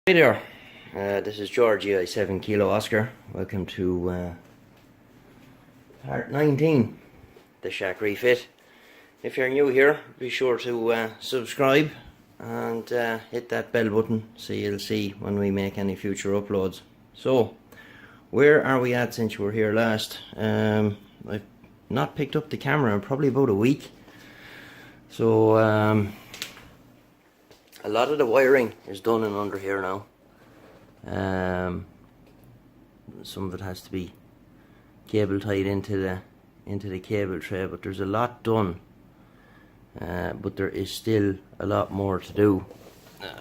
Hey there, this is George, 7 Kilo Oscar. Welcome to part 19, the Shack Refit. If you're new here, be sure to subscribe and hit that bell button so you'll see when we make any future uploads. So, where are we at since you were here last? I've not picked up the camera in probably about a week. So, a lot of the wiring is done and under here now. Some of it has to be cable tied into the cable tray, but there's a lot done. But there is still a lot more to do.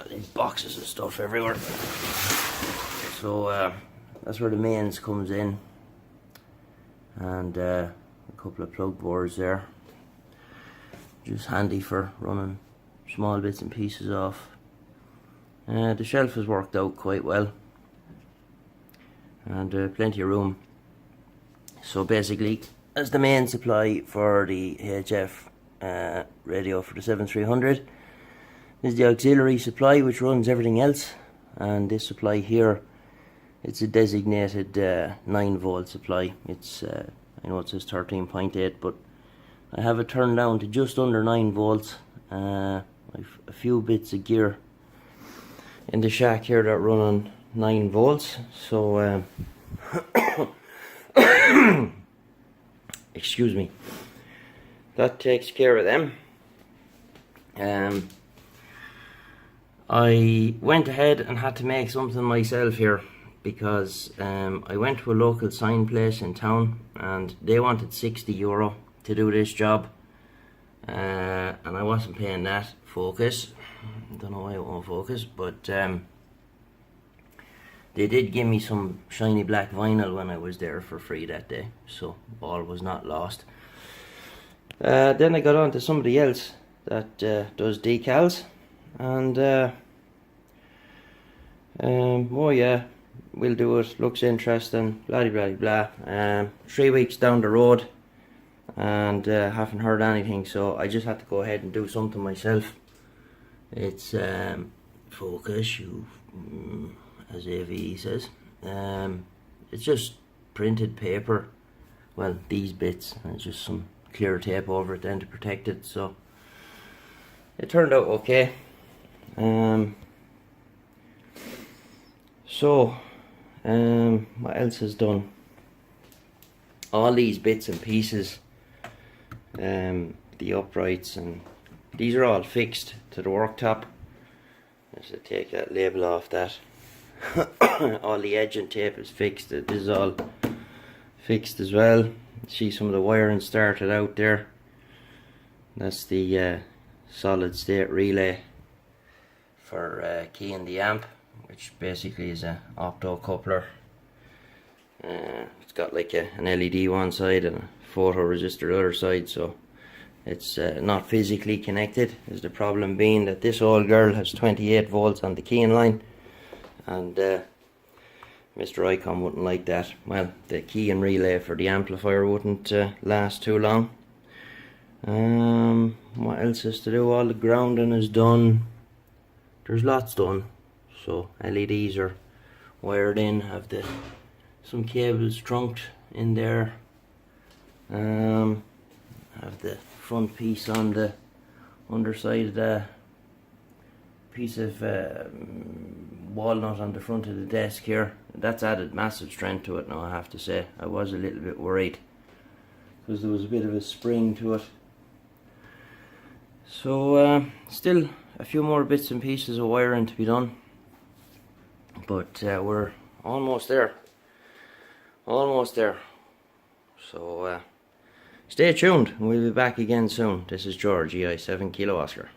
These boxes of stuff everywhere. So that's where the mains comes in, and a couple of plug boards there. Just handy for running small bits and pieces off. The shelf has worked out quite well, and plenty of room. So basically, as the main supply for the HF radio for the 7300, this is the auxiliary supply which runs everything else, and this supply here, it's a designated 9-volt supply. It's I know it says 13.8, but I have it turned down to just under 9 volts. I've a few bits of gear in the shack here that run on 9 volts, so excuse me, that takes care of them. I went ahead and had to make something myself here because I went to a local sign place in town and they wanted €60 to do this job, and I wasn't paying that. Focus, don't know why it won't focus, but they did give me some shiny black vinyl when I was there for free that day, so all was not lost. Then I got on to somebody else that does decals, and oh yeah, we'll do it, looks interesting, blah blah blah. 3 weeks down the road, and haven't heard anything, so I just had to go ahead and do something myself. It's focus, as AVE says. It's just printed paper, well, these bits, and just some clear tape over it then to protect it, so it turned out okay. What else is done? All these bits and pieces, the uprights, and these are all fixed to the worktop. Just take that label off that. All the edge and tape is fixed. This is all fixed as well. See some of the wiring started out there. That's the solid state relay for keying the amp, which basically is a opto coupler. It's got like an LED one side and a photoresistor the other side, so it's not physically connected. Is the problem being that this old girl has 28 volts on the keying line, and Mr. Icon wouldn't like that. Well, the keying relay for the amplifier wouldn't last too long. What else is to do? All the grounding is done. There's lots done. So LEDs are wired in. Have some cables trunked in there. Have the front piece on the underside of the piece of walnut on the front of the desk here. That's added massive strength to it now, I have to say. I was a little bit worried because there was a bit of a spring to it. So still a few more bits and pieces of wiring to be done, but we're almost there. So stay tuned, we'll be back again soon. This is George, 7 Kilo Oscar.